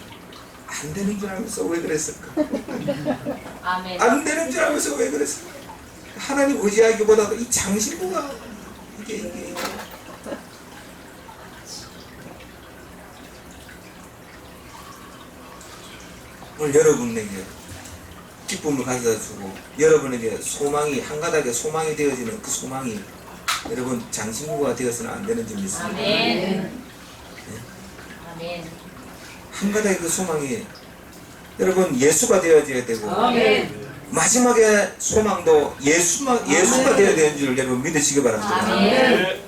안 되는 줄 알면서 왜 그랬을까? 아멘. 안 되는 줄 알면서 왜 그랬을까? 하나님 의지하기보다도 이 장신구가 이게 오늘 여러분에게 기쁨을 가져다 주고 여러분에게 소망이 한 가닥의 소망이 되어지는 그 소망이 여러분 장신구가 되어서는 안 되는 줄 믿습니다. 아멘. 아멘. 한 가닥의 그 소망이 여러분 예수가 되어져야 되고 아멘. 마지막에 소망도 예수가 되어야 되는 줄 여러분 믿으시기 바랍니다. 아멘.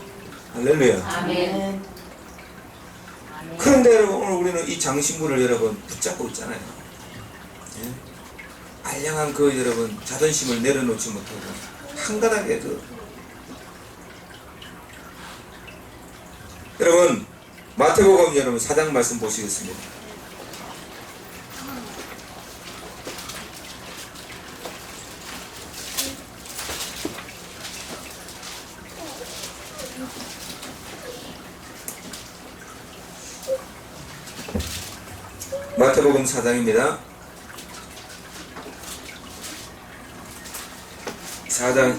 할렐루야. 아멘. 그런데 여러분 오늘 우리는 이 장신구를 여러분 붙잡고 있잖아요. 예? 알량한 그 여러분 자존심을 내려놓지 못하고 한 가닥의 그 여러분 마태복음 여러분 4장 말씀 보시겠습니다. 마태복음 4장입니다. 4장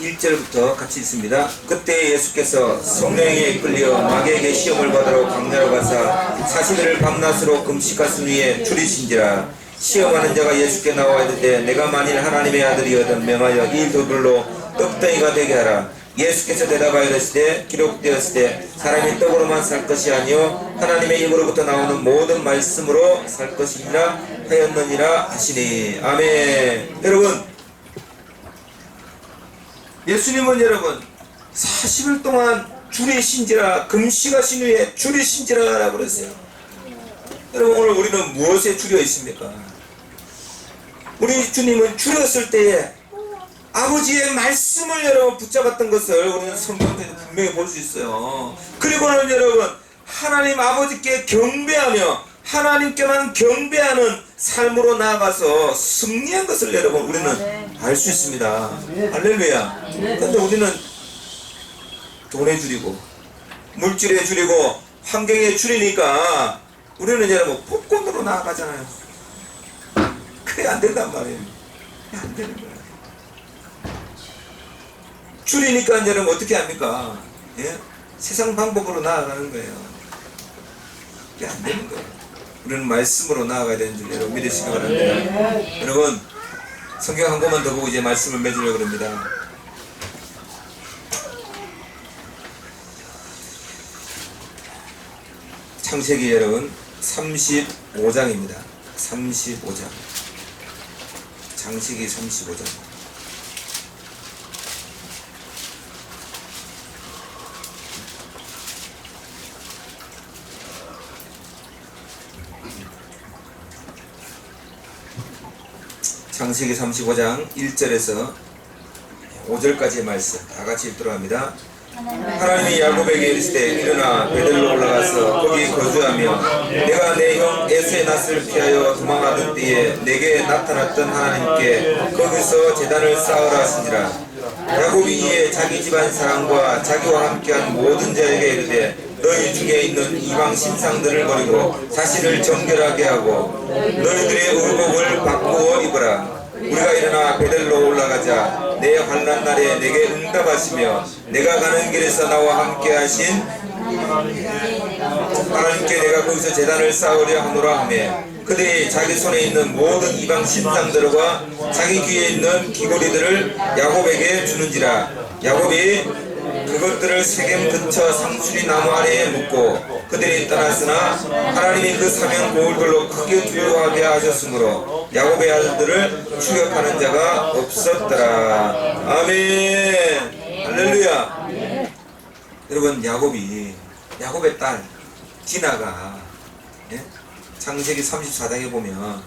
1절부터 같이 있습니다. 그때 예수께서 성령에 이끌려 마귀에게 시험을 받으러 광야로 가사 40일을 밤낮으로 금식하신 후에 줄이신지라. 시험하는 자가 예수께 나와 이르되 내가 만일 하나님의 아들이거든 명하여 이 돌들로 떡덩이가 되게 하라. 예수께서 대답하여 이르시되 기록되었으되 사람이 떡으로만 살 것이 아니요 하나님의 입으로부터 나오는 모든 말씀으로 살 것이니라 하였느니라 하시니. 아멘. 여러분 예수님은 여러분 40일 동안 줄이신지라 금식하신 후에 줄이신지라 라고 그랬어요. 여러분 오늘 우리는 무엇에 줄여 있습니까? 우리 주님은 줄였을 때에 아버지의 말씀을 여러분 붙잡았던 것을 우리는 성경에서 분명히 볼 수 있어요. 그리고는 여러분 하나님 아버지께 경배하며 하나님께만 경배하는 삶으로 나아가서 승리한 것을 여러분 우리는 알 수 있습니다. 할렐루야. 그런데 우리는 돈에 줄이고 물질에 줄이고 환경에 줄이니까 우리는 여러분 폭권으로 나아가잖아요. 그게 안 된단 말이에요. 그게 안 되는 거예요. 줄이니까 여러분 어떻게 합니까? 예? 세상 방법으로 나아가는 거예요. 그게 안 되는 거예요. 우리는 말씀으로 나아가야 되는 줄 여러분 믿으시기 바랍니다. 여러분 성경 한 권만 더 보고 이제 말씀을 맺으려고 합니다. 창세기 여러분 35장입니다. 35장. 창세기 35장. 창세기 35장 1절에서 5절까지의 말씀 다 같이 읽도록 합니다. 하나님이 야곱에게 이르시되 일어나 베델로 올라가서 거기 거주하며 내가 내 형 에서의 낯을 피하여 도망하던 때에 내게 나타났던 하나님께 거기서 제단을 쌓으라 하시니라. 야곱이 이에 자기 집안 사람과 자기와 함께한 모든 자에게 이르되 너희 중에 있는 이방 신상들을 버리고 자신을 정결하게 하고 너희들의 의복을 바꾸어 입으라. 우리가 일어나 베델로 올라가자. 내 환난 날에 내게 응답하시며 내가 가는 길에서 나와 함께 하신 하나님께 내가 거기서 제단을 쌓으려 하노라 하며 그들이 자기 손에 있는 모든 이방 신상들과 자기 귀에 있는 귀고리들을 야곱에게 주는지라. 야곱이 그것들을 세겜 근처 상수리 나무 아래에 묻고 그들이 떠났으나 하나님이 그 사면 고울들로 크게 두려워하게 하셨으므로 야곱의 아들들을 추격하는 자가 없었더라. 아멘. 할렐루야. 여러분 야곱의 딸 디나가 창세기 34장에 보면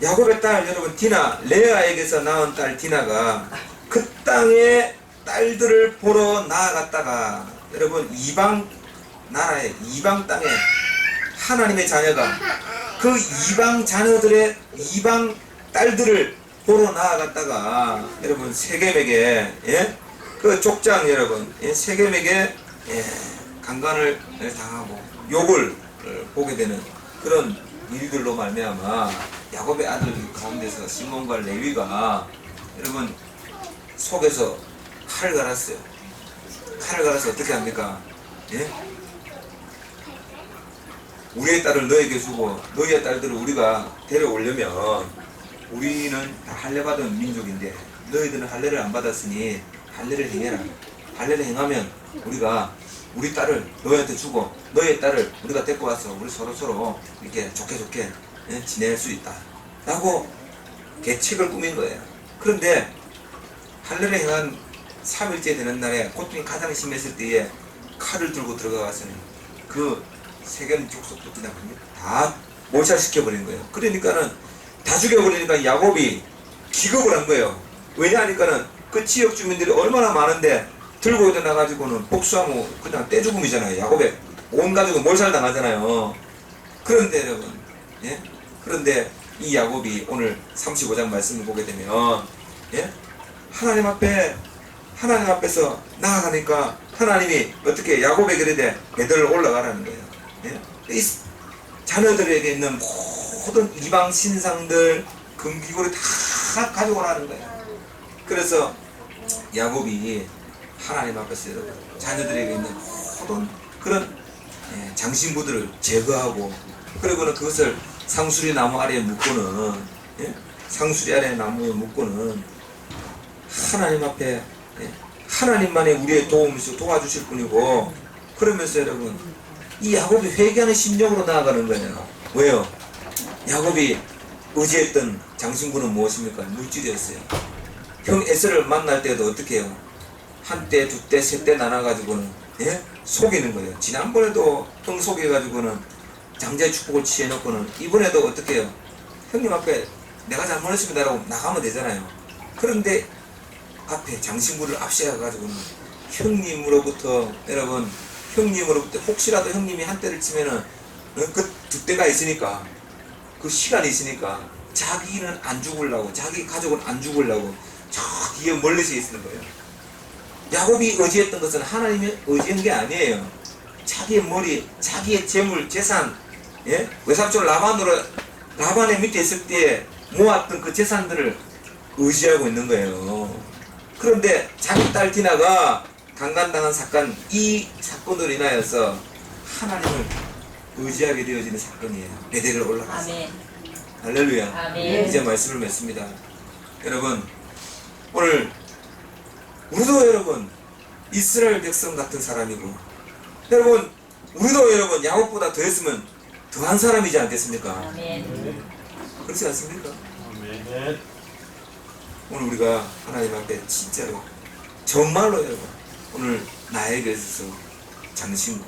야곱의 딸 여러분 디나, 레아에게서 낳은 딸 디나가 그 땅의 딸들을 보러 나아갔다가 여러분 이방 나라에 이방 땅에 하나님의 자녀가 그 이방 자녀들의 이방 딸들을 보러 나아갔다가 여러분 세겜에게 그 족장 여러분 세겜에게 강간을 당하고 욕을 보게 되는 그런 일들로 말미암아 야곱의 아들 가운데서 시몬과 레위가 여러분 속에서 칼을 갈았어요. 칼을 갈아서 어떻게 합니까? 우리의 딸을 너에게 주고 너희의 딸들을 우리가 데려오려면 우리는 다 할례받은 민족인데 너희들은 할례를 안 받았으니 할례를 행해라. 할례를 행하면 우리가 우리 딸을 너희한테 주고 너희의 딸을 우리가 데리고 와서 우리 서로 이렇게 좋게 지낼 수 있다 라고 계책을 꾸민 거예요. 그런데 할례를 행한 3일째 되는 날에 고통이 가장 심했을 때에 칼을 들고 들어가서는 그 세겜 족속도 그냥 다 몰살시켜버린 거예요. 그러니까는 다 죽여버리니까 야곱이 기겁을 한 거예요. 왜냐 하니까는 그 지역 주민들이 얼마나 많은데 들고 일어나가지고는 복수하면 그냥 떼죽음이잖아요. 야곱의 온 가족은 몰살당하잖아요. 그런데 여러분 그런데 이 야곱이 오늘 35장 말씀을 보게 되면 하나님 앞에서 나아가니까 하나님이 어떻게 야곱에게 이르되 애들 올라가라는 거예요. 이 자녀들에게 있는 모든 이방 신상들 금기구를 다 가져오라는 거예요. 그래서 야곱이 하나님 앞에서 여러분 자녀들에게 있는 모든 그런 장신구들을 제거하고 그리고는 그것을 상수리 나무 아래에 묶고는 상수리 아래 나무에 묶고는 하나님 앞에 하나님만이 우리의 도움을 도와주실 분이고 그러면서 여러분 이 야곱이 회개하는 심령으로 나아가는 거예요. 왜요? 야곱이 의지했던 장신구는 무엇입니까? 물질이었어요. 형 에서를 만날 때도 어떻게 해요? 한때, 두때, 세때 나눠가지고는 속이는 거예요. 지난번에도 형 속여가지고는 장자의 축복을 취해놓고는 이번에도 어떻게 해요? 형님 앞에 내가 잘못했습니다라고 나가면 되잖아요. 그런데 앞에 장신구를 앞세워가지고는 형님으로부터 여러분 형님으로부터 혹시라도 형님이 한 대를 치면은 그 두 대가 있으니까 그 시간이 있으니까 자기는 안 죽으려고 자기 가족은 안 죽으려고 저 뒤에 멀리서 있는 거예요. 야곱이 의지했던 것은 하나님이 의지한 게 아니에요. 자기의 머리, 자기의 재물, 재산, 외삼촌 라반의 밑에 있을 때 모았던 그 재산들을 의지하고 있는 거예요. 그런데 자기 딸 디나가 강간당한 사건, 이 사건으로 인하여서 하나님을 의지하게 되어지는 사건이에요. 베델을 올라가서. 아멘. 할렐루야. 아멘. 이제 말씀을 맺습니다. 여러분, 오늘 우리도 여러분 이스라엘 백성 같은 사람이고 여러분 우리도 여러분 야곱보다 더했으면 더한 사람이지 않겠습니까? 아멘. 그렇지 않습니까? 아멘. 오늘 우리가 하나님 앞에 진짜로 정말로 여러분 오늘 나에게 있어서 장신구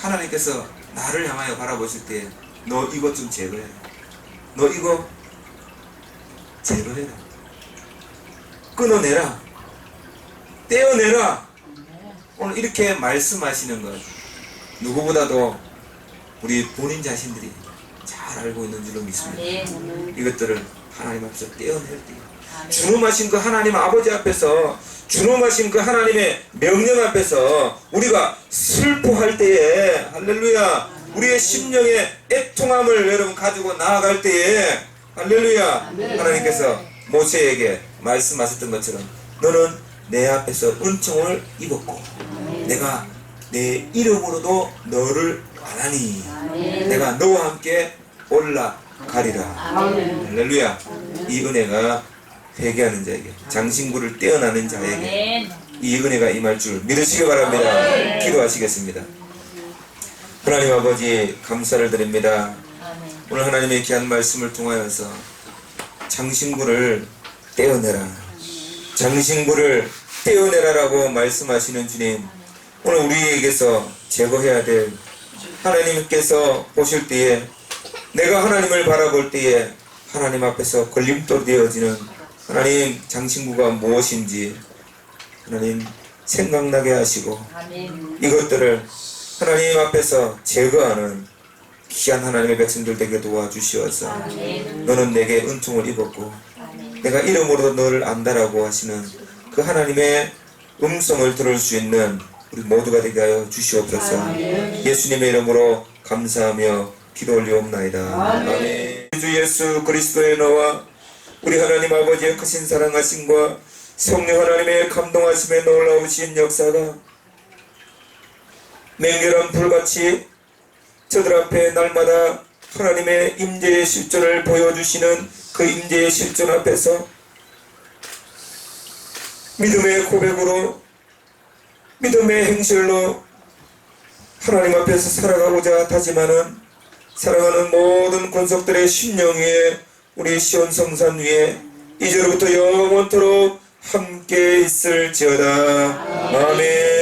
하나님께서 나를 향하여 바라보실 때 너 이것 좀 제거해라. 너 이거 제거해라. 끊어내라. 떼어내라. 오늘 이렇게 말씀하시는 것 누구보다도 우리 본인 자신들이 잘 알고 있는 줄로 믿습니다. 아멘. 이것들을 하나님 앞에서 떼어낼 때 아멘. 준엄하신 그 하나님 아버지 앞에서 준엄하신 그 하나님의 명령 앞에서 우리가 슬퍼할 때에 할렐루야 우리의 심령의 애통함을 여러분 가지고 나아갈 때에 할렐루야 하나님께서 모세에게 말씀하셨던 것처럼 너는 내 앞에서 은총을 입었고 내가 내 이름으로도 너를 안하니 내가 너와 함께 올라가리라. 할렐루야. 이 은혜가 회개하는 자에게 장신구를 떼어나는 자에게 이 은혜가 임할 줄 믿으시기 바랍니다. 기도하시겠습니다. 하나님 아버지 감사를 드립니다. 오늘 하나님의 귀한 말씀을 통하여서 장신구를 떼어내라 장신구를 떼어내라라고 말씀하시는 주님 오늘 우리에게서 제거해야 될 하나님께서 보실 때에 내가 하나님을 바라볼 때에 하나님 앞에서 걸림돌 되어지는 하나님 장신구가 무엇인지 하나님 생각나게 하시고 아멘. 이것들을 하나님 앞에서 제거하는 귀한 하나님의 백성들 되게 도와주시어서 아멘. 너는 내게 은총을 입었고 아멘. 내가 이름으로 너를 안다라고 하시는 그 하나님의 음성을 들을 수 있는 우리 모두가 되게 하여 주시옵소서. 예수님의 이름으로 감사하며 기도 올리옵나이다. 아멘. 주 예수 그리스도의 너와 우리 하나님 아버지의 크신 사랑하심과 성령 하나님의 감동하심에 놀라우신 역사가 맹렬한 불같이 저들 앞에 날마다 하나님의 임재의 실존을 보여주시는 그 임재의 실존 앞에서 믿음의 고백으로 믿음의 행실로 하나님 앞에서 살아가고자 다짐하는 사랑하는 모든 권속들의 심령 위에 우리 시온 성산 위에 이제로부터 영원토록 함께 있을지어다. 아멘.